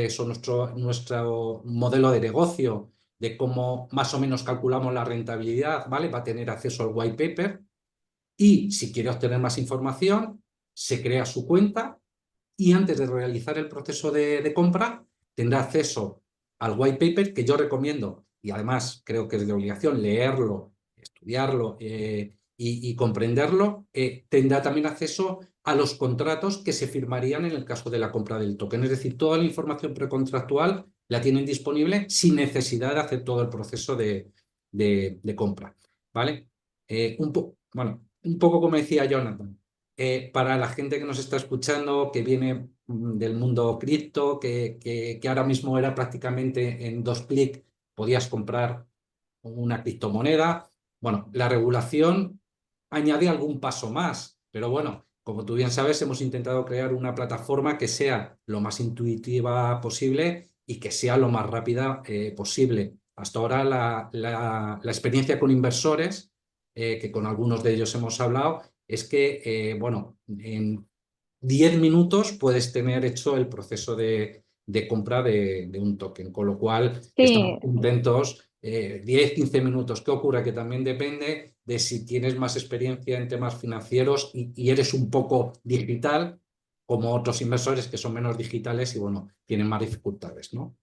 nuestro modelo de negocio, de cómo más o menos calculamos la rentabilidad, ¿vale? Va a tener acceso al white paper. Y si quiere obtener más información, se crea su cuenta y antes de realizar el proceso de compra tendrá acceso al white paper que yo recomiendo y además creo que es de obligación leerlo, estudiarlo y comprenderlo. Tendrá también acceso a los contratos que se firmarían en el caso de la compra del token. Es decir, toda la información precontractual la tienen disponible sin necesidad de hacer todo el proceso de compra. ¿Vale? Bueno, un poco como decía Jonathan, para la gente que nos está escuchando, que viene del mundo cripto, que ahora mismo era prácticamente en 2 clics, podías comprar una criptomoneda. Bueno, la regulación añade algún paso más, pero bueno, como tú bien sabes, hemos intentado crear una plataforma que sea lo más intuitiva posible y que sea lo más rápida posible. Hasta ahora la experiencia con inversores, que con algunos de ellos hemos hablado, es que, bueno, en 10 minutos puedes tener hecho el proceso de compra de un token, con lo cual estamos Sí, contentos. 10, 15 minutos. ¿Qué ocurre? Que también depende de si tienes más experiencia en temas financieros y eres un poco digital, como otros inversores que son menos digitales y, bueno, tienen más dificultades, ¿no?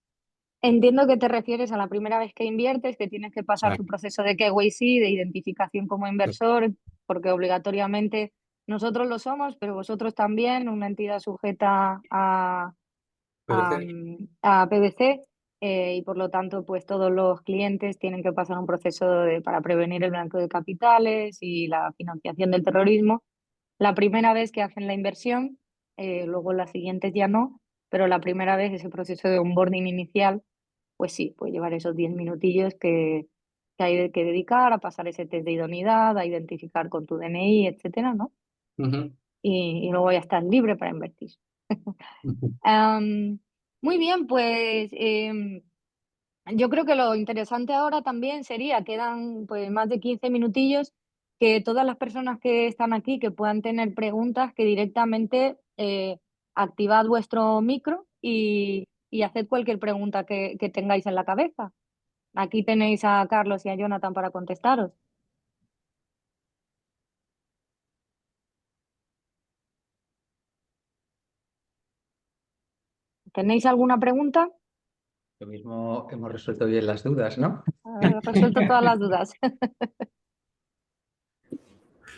entiendo que te refieres a la primera vez que inviertes, que tienes que pasar tu proceso de KYC, de identificación como inversor, porque obligatoriamente nosotros lo somos, pero vosotros también, una entidad sujeta a PBC, y por lo tanto, pues todos los clientes tienen que pasar un proceso para prevenir el blanqueo de capitales y la financiación del terrorismo. La primera vez que hacen la inversión, luego las siguientes ya no, pero la primera vez ese proceso de onboarding inicial, pues sí, puede llevar esos 10 minutillos que hay que dedicar a pasar ese test de idoneidad, a identificar con tu DNI, etcétera, ¿no? Ujú. Y luego ya estás libre para invertir. Ujú. Muy bien, pues yo creo que lo interesante ahora también sería, quedan pues más de 15 minutillos, que todas las personas que están aquí, que puedan tener preguntas, que directamente activad vuestro micro y haced cualquier pregunta que tengáis en la cabeza. Aquí tenéis a Carlos y a Jonathan para contestaros. ¿Tenéis alguna pregunta? Lo mismo hemos resuelto bien las dudas, ¿no? Resuelto todas las dudas.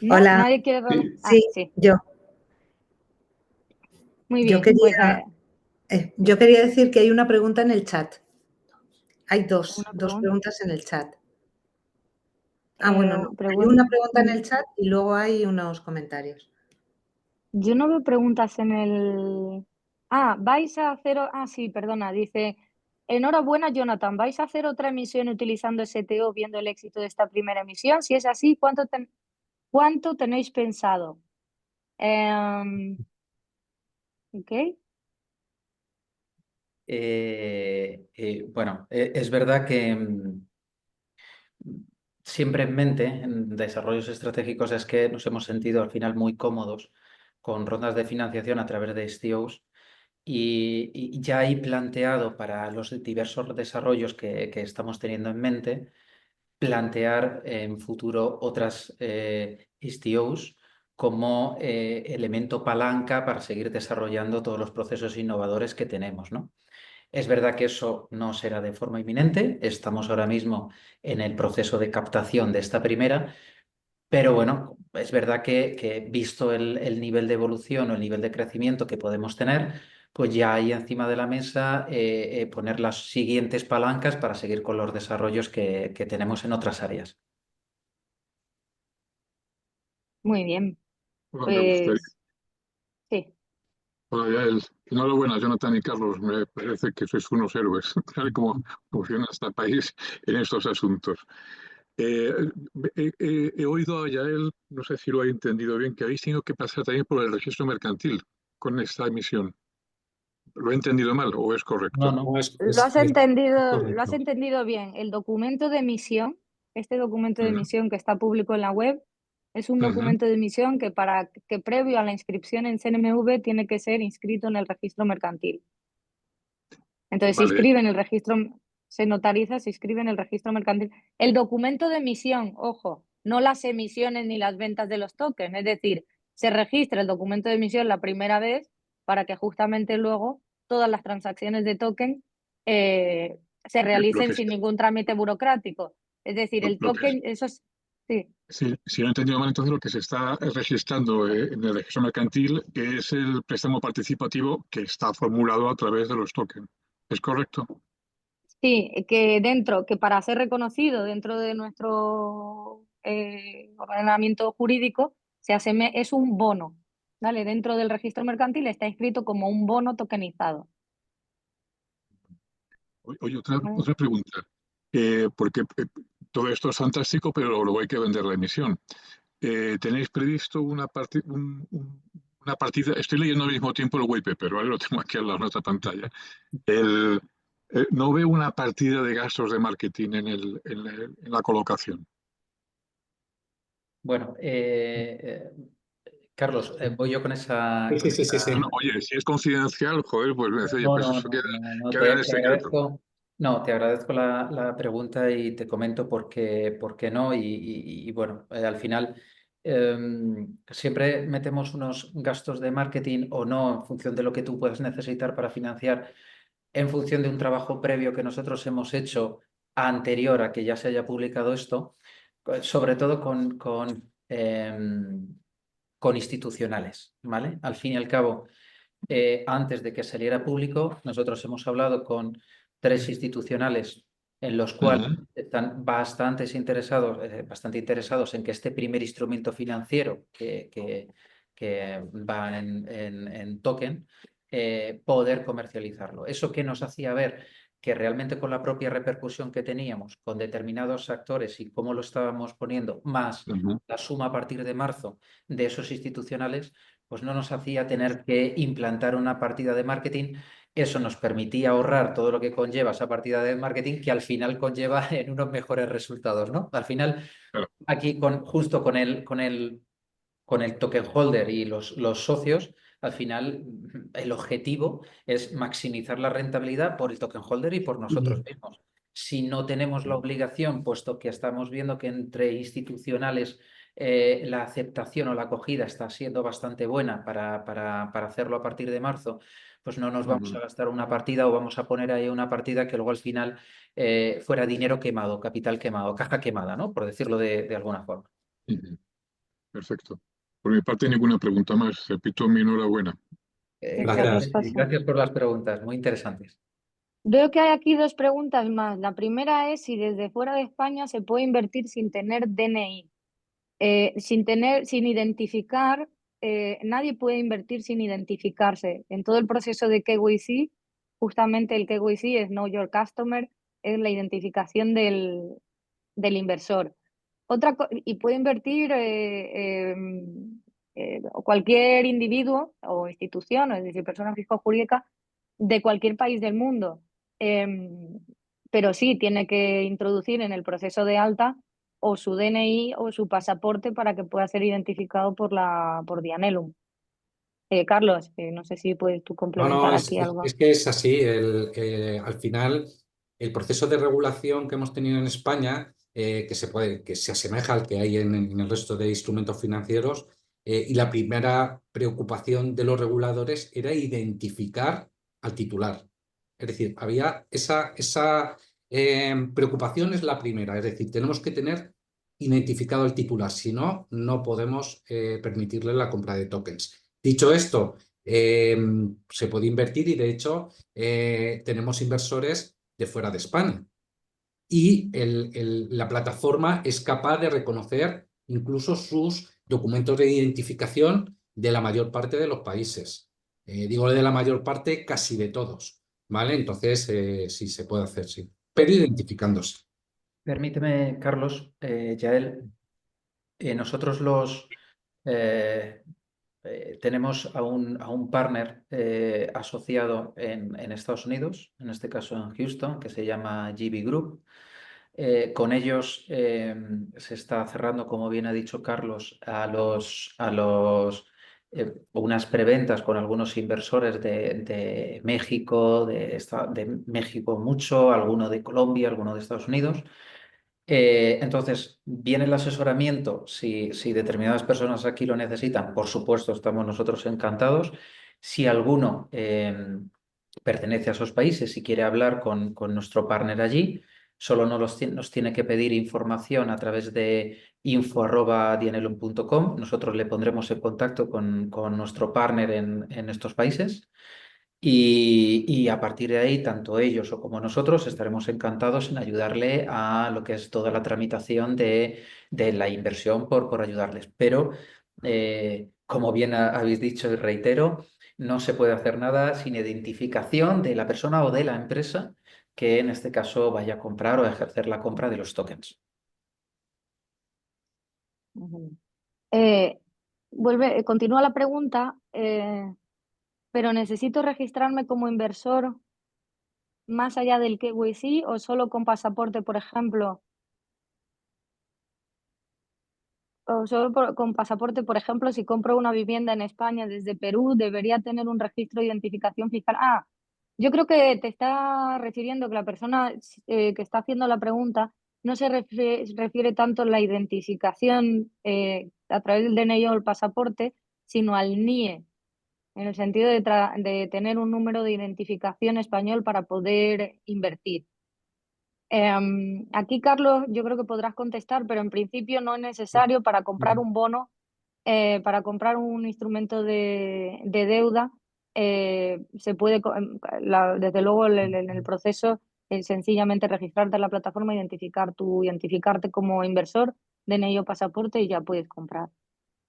¿No? Hola. ¿Nadie quiere robar? Sí. Ah, Sí, sí. yo. Muy Yo bien, pues yo quería decir que hay una pregunta en el chat. Hay dos una pregunta. preguntas en el chat. Bueno, no. Hay Pregunta. una pregunta en el chat y luego hay unos comentarios. Yo no veo preguntas en el... vais a hacer... sí, perdona, dice... Enhorabuena, Jonathan. ¿Vais a hacer otra emisión utilizando STO viendo el éxito de esta primera emisión? Si es así, ¿cuánto tenéis pensado? Ok. Bueno, es verdad que siempre en mente en desarrollos estratégicos es que nos hemos sentido al final muy cómodos con rondas de financiación a través de STOs y ya hay planteado para los diversos desarrollos que estamos teniendo en mente, plantear en futuro otras STOs como elemento palanca para seguir desarrollando todos los procesos innovadores que tenemos, ¿no? Es verdad que eso no será de forma inminente, estamos ahora mismo en el proceso de captación de esta primera, pero bueno, es verdad que visto el nivel de evolución o el nivel de crecimiento que podemos tener, pues ya hay encima de la mesa poner las siguientes palancas para seguir con los desarrollos que tenemos en otras áreas. Muy bien. Bueno, me gustaría. Pues sí. Bueno, Yael, enhorabuena, Jonathan y Carlos. Me parece que sois unos héroes, tal y como funciona este país en estos asuntos. He oído a Yael, no sé si lo he entendido bien, que habéis tenido que pasar también por el registro mercantil con esta emisión. ¿Lo he entendido mal o es correcto? No, Lo has correcto. entendido bien. El documento de emisión, este documento de Ujú, emisión que está público en la web, es un ujú. documento de emisión que previo a la inscripción en CNMV tiene que ser inscrito en el registro mercantil. Entonces se Vale, inscribe en el registro, se notariza, se inscribe en el registro mercantil. El documento de emisión, ojo, no las emisiones ni las ventas de los tokens, es decir, se registra el documento de emisión la primera vez para que justamente luego todas las transacciones de token se lo realicen que, sin ningún trámite burocrático. Es decir, el lo que, token, eso es, sí, si lo he entendido mal, entonces lo que se está registrando en el registro mercantil es el préstamo participativo que está formulado a través de los tokens. ¿Es correcto? sí, que para ser reconocido dentro de nuestro ordenamiento jurídico es un bono, ¿vale? Dentro del registro mercantil está inscrito como un bono tokenizado. Oye, ¿Vale? otra pregunta, porque todo esto es fantástico, pero luego hay que vender la emisión. ¿Tenéis previsto una partida? Estoy leyendo al mismo tiempo el white paper, ¿vale? Lo tengo aquí en la otra pantalla. El, no veo una partida de gastos de marketing en la colocación. Bueno, Carlos, voy yo con esa... Sí, sí, sí, sí. No, oye, si es confidencial, joder, pues me dice, oye, No, pues no, eso no, no, no, queda en el te secreto. agradezco. No, te agradezco la pregunta y te comento por qué no. Y bueno, al final siempre metemos unos gastos de marketing o no en función de lo que tú puedas necesitar para financiar, en función de un trabajo previo que nosotros hemos hecho anterior a que ya se haya publicado esto, sobre todo con institucionales, ¿vale? Al fin y al cabo antes de que saliera público, nosotros hemos hablado con 3 institucionales en los cuales Ujú, están bastante interesados en que este primer instrumento financiero que va en token, poder comercializarlo. ¿Eso qué nos hacía ver? Que realmente con la propia repercusión que teníamos con determinados actores y cómo lo estábamos poniendo, más ujú, la suma a partir de marzo de esos institucionales, pues no nos hacía tener que implantar una partida de marketing. Eso nos permitía ahorrar todo lo que conlleva esa partida de marketing, que al final conlleva en unos mejores resultados, ¿no? Al final, claro. aquí justo con el token holder y los socios, al final el objetivo es maximizar la rentabilidad por el token holder y por nosotros mismos. Si no tenemos la obligación, puesto que estamos viendo que entre institucionales la aceptación o la acogida está siendo bastante buena para hacerlo a partir de marzo, pues no nos vamos Ujú, a gastar una partida o vamos a poner ahí una partida que luego al final fuera dinero quemado, capital quemado, caja quemada, ¿no? Por decirlo de alguna forma. ujú. Perfecto. Por mi parte, ninguna pregunta más. Repito mi enhorabuena. Gracias. Gracias por las preguntas, muy interesantes. Veo que hay aquí dos preguntas más. La primera es si desde fuera de España se puede invertir sin tener DNI. Sin identificar, nadie puede invertir sin identificarse. En todo el proceso de KYC, justamente el KYC es Know Your Customer, es la identificación del inversor. Y puede invertir cualquier individuo o institución, es decir, persona física o jurídica, de cualquier país del mundo. Pero sí tiene que introducir en el proceso de alta o su DNI o su pasaporte para que pueda ser identificado por Dianelum. Carlos, no sé si puedes tú No, complementar aquí algo. es que es así. Al final, el proceso de regulación que hemos tenido en España, que se asemeja al que hay en el resto de instrumentos financieros, y la primera preocupación de los reguladores era identificar al titular. Es decir, había esa preocupación es la primera. Es decir, tenemos que tener identificado al titular, si no, no podemos permitirle la compra de tokens. Dicho esto, se puede invertir y de hecho tenemos inversores de fuera de España y la plataforma es capaz de reconocer incluso sus documentos de identificación de la mayor parte de los países. Digo de la mayor parte, casi de todos, ¿vale? Entonces sí se puede hacer, sí, pero identificándose. Permíteme, Carlos, Yael, nosotros tenemos a un partner asociado en Estados Unidos, en este caso en Houston, que se llama GB Group. Con ellos se está cerrando, como bien ha dicho Carlos, unas preventas con algunos inversores de México, de México mucho, alguno de Colombia, alguno de Estados Unidos. Entonces, viene el asesoramiento, si determinadas personas aquí lo necesitan, por supuesto, estamos nosotros encantados. Si alguno pertenece a esos países y quiere hablar con nuestro partner allí, solo nos tiene que pedir información a través de info@dienelum.com. Nosotros le pondremos en contacto con nuestro partner en estos países. Y a partir de ahí, tanto ellos o como nosotros estaremos encantados en ayudarle a lo que es toda la tramitación de la inversión por ayudarles. Pero, como bien habéis dicho y reitero, no se puede hacer nada sin identificación de la persona o de la empresa que en este caso vaya a comprar o a ejercer la compra de los tokens. Ujú. Continúa la pregunta, pero necesito registrarme como inversor más allá del KYC o solo con pasaporte, por ejemplo. O solo con pasaporte, por ejemplo, si compro una vivienda en España desde Perú, debería tener un registro de identificación fiscal. Yo creo que te está refiriendo que la persona que está haciendo la pregunta no se refiere tanto a la identificación a través del DNI o el pasaporte, sino al NIE, en el sentido de tener un número de identificación español para poder invertir. Aquí, Carlos, yo creo que podrás contestar, pero en principio no es necesario para comprar un bono, para comprar un instrumento de deuda. Se puede, desde luego, en el proceso, sencillamente registrarte en la plataforma, identificarte como inversor, DNI o pasaporte y ya puedes comprar.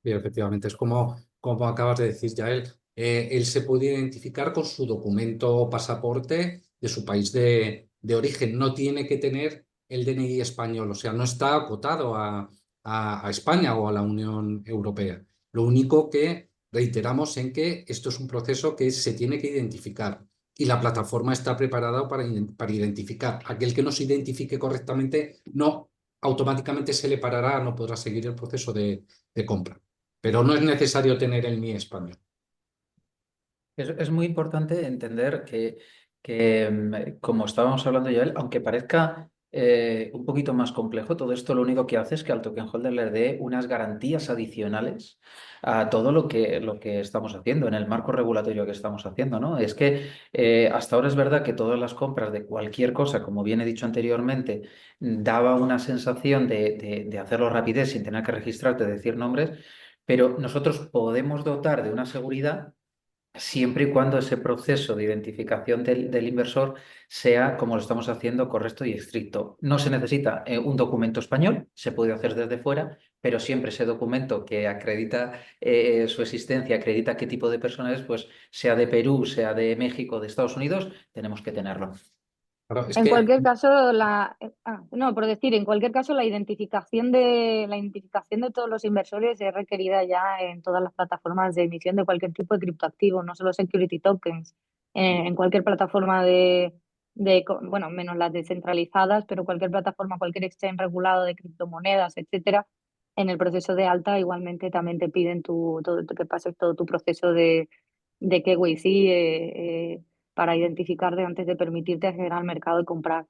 Sí, efectivamente, es como acabas de decir, Yael. Él se puede identificar con su documento o pasaporte de su país de origen. No tiene que tener el DNI español, o sea, no está acotado a España o a la Unión Europea. Lo único que reiteramos en que esto es un proceso que se tiene que identificar y la plataforma está preparada para identificar. Aquel que no se identifique correctamente, no automáticamente se le parará, no podrá seguir el proceso de compra. Pero no es necesario tener el NIE español. Es muy importante entender que como estábamos hablando ya, aunque parezca un poquito más complejo. Todo esto lo único que hace es que al token holder le dé unas garantías adicionales a todo lo que estamos haciendo, en el marco regulatorio que estamos haciendo, ¿no? Es que hasta ahora es verdad que todas las compras de cualquier cosa, como bien he dicho anteriormente, daba una sensación de hacerlo rapidez sin tener que registrarte, decir nombres, pero nosotros podemos dotar de una seguridad siempre y cuando ese proceso de identificación del inversor sea, como lo estamos haciendo, correcto y estricto. No se necesita un documento español, se puede hacer desde fuera, pero siempre ese documento que acredita su existencia, acredita qué tipo de persona es, pues sea de Perú, sea de México, de Estados Unidos, tenemos que tenerlo. Claro, es En que cualquier caso, no, por decir, en cualquier caso, la identificación de todos los inversores es requerida ya en todas las plataformas de emisión de cualquier tipo de criptoactivo, no solo security tokens. En cualquier plataforma bueno, menos las descentralizadas, pero cualquier plataforma, cualquier exchange regulado de criptomonedas, etcétera, en el proceso de alta igualmente también te piden que pases todo tu proceso de KYC, para identificarte antes de permitirte acceder al mercado y comprar.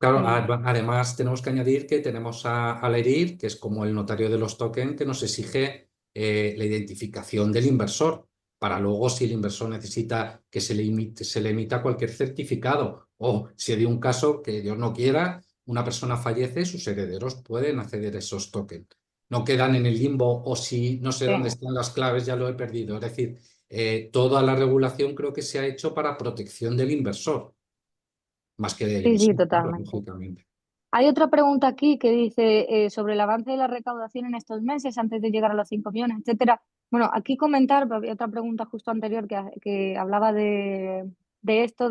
claro, Mm. además tenemos que añadir que tenemos a Alairir, que es como el notario de los tokens, que nos exige la identificación del inversor, para luego si el inversor necesita que se le emita cualquier certificado, o si de un caso que Dios no quiera, una persona fallece, sus herederos pueden acceder a esos tokens. No quedan en el limbo, o si no sé Sí, dónde están las claves, ya lo he perdido. Es decir, toda la regulación creo que se ha hecho para protección del inversor, más que del sí, sí, emisor, claro, totalmente. lógicamente. Hay otra pregunta aquí que dice sobre el avance de la recaudación en estos meses antes de llegar a los 5 millones, etcétera. Bueno, aquí comentar, había otra pregunta justo anterior que hablaba de esto,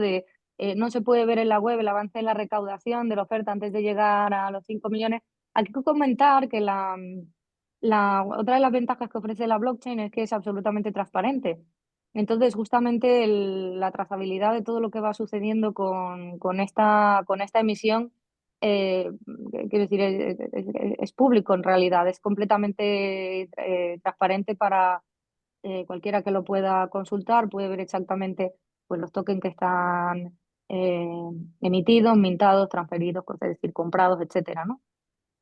no se puede ver en la web el avance de la recaudación de la oferta antes de llegar a los 5 millones. Aquí comentar que otra de las ventajas que ofrece la blockchain es que es absolutamente transparente. Entonces, justamente la trazabilidad de todo lo que va sucediendo con esta emisión, quiero decir, es público en realidad, es completamente transparente para cualquiera que lo pueda consultar, puede ver exactamente pues, los tokens que están eh, emitidos, mintados, transferidos, es decir, comprados, etcétera, ¿no?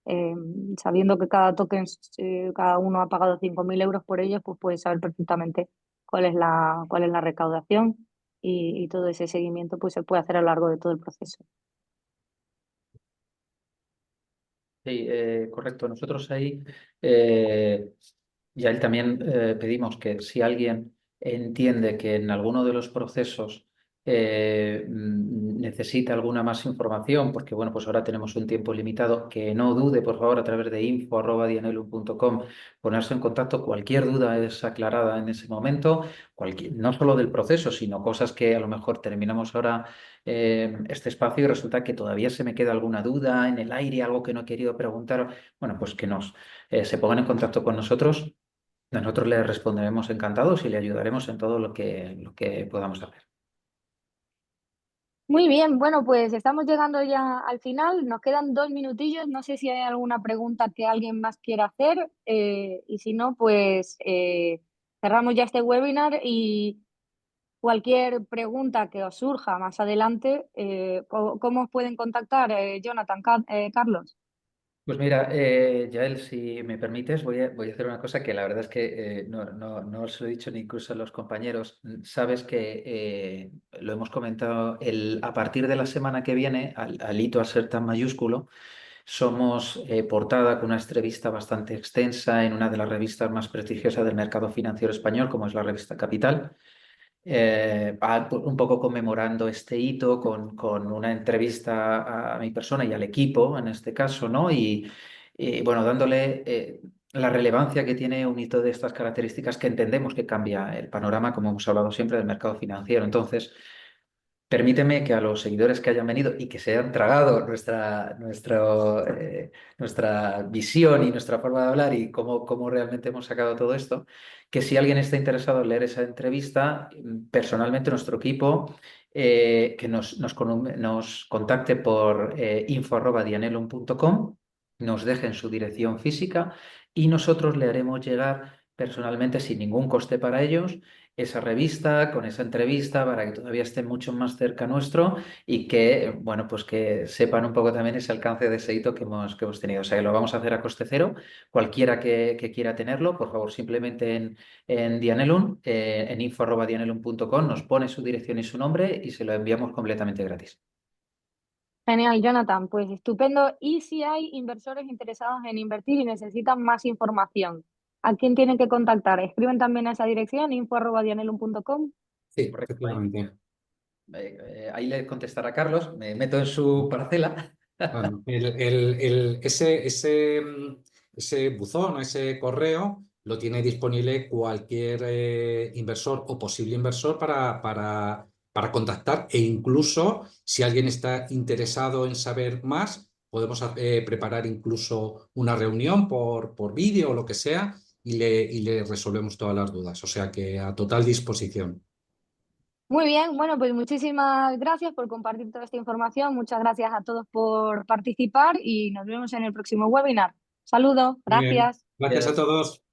Eh, Sabiendo que cada token, cada uno ha pagado 5.000 euros por ellos, pues puedes saber perfectamente cuál es la recaudación y todo ese seguimiento pues se puede hacer a lo largo de todo el proceso. Sí, correcto. Nosotros ahí, ya él también pedimos que si alguien entiende que en alguno de los procesos necesita alguna más información, porque bueno, pues ahora tenemos un tiempo limitado, que no dude, por favor, a través de info@dianelum.com, ponerse en contacto. Cualquier duda es aclarada en ese momento, no solo del proceso, sino cosas que a lo mejor terminamos ahora este espacio y resulta que todavía se me queda alguna duda en el aire, algo que no he querido preguntar. Bueno, pues que se pongan en contacto con nosotros. Nosotros le responderemos encantados y le ayudaremos en todo lo que podamos hacer. Muy bien, bueno, pues estamos llegando ya al final, nos quedan 2 minutillos, no sé si hay alguna pregunta que alguien más quiera hacer y si no, pues cerramos ya este webinar y cualquier pregunta que os surja más adelante, ¿cómo os pueden contactar, Jonathan, Carlos? Pues mira, Yael, si me permites, voy a hacer una cosa que la verdad es que no os lo he dicho ni incluso a los compañeros. Sabes que lo hemos comentado, a partir de la semana que viene, al hito a ser tan mayúsculo, somos portada con una entrevista bastante extensa en una de las revistas más prestigiosas del mercado financiero español, como es la revista Capital. Un poco conmemorando este hito con una entrevista a mi persona y al equipo, en este caso, ¿no? Y, bueno, dándole la relevancia que tiene un hito de estas características que entendemos que cambia el panorama, como hemos hablado siempre, del mercado financiero. Entonces, permíteme que a los seguidores que hayan venido y que se hayan tragado nuestra visión y nuestra forma de hablar y cómo realmente hemos sacado todo esto, que si alguien está interesado en leer esa entrevista, personalmente nuestro equipo, que nos contacte por info@dianelum.com, nos dejen su dirección física y nosotros le haremos llegar personalmente, sin ningún coste para ellos, esa revista, con esa entrevista, para que todavía esté mucho más cerca nuestro y que, bueno, pues que sepan un poco también ese alcance de ese hito que hemos tenido. O sea, que lo vamos a hacer a coste cero. Cualquiera que quiera tenerlo, por favor, simplemente en Dianelum, en info@dianelum.com, nos pone su dirección y su nombre y se lo enviamos completamente gratis. Genial, Jonathan, pues estupendo. ¿Y si hay inversores interesados en invertir y necesitan más información? ¿A quién tienen que contactar? Escriben también a esa dirección, info@dianelum.com. Sí, Correcto. efectivamente. Ahí le contestará Carlos, me meto en su parcela. Bueno, ese buzón o ese correo lo tiene disponible cualquier inversor o posible inversor para contactar, e incluso si alguien está interesado en saber más, podemos preparar incluso una reunión por vídeo o lo que sea y le resolvemos todas las dudas. O sea que a total disposición. Muy bien, bueno, pues muchísimas gracias por compartir toda esta información. Muchas gracias a todos por participar y nos vemos en el próximo webinar. Saludos, Muy bien. gracias. Gracias a todos.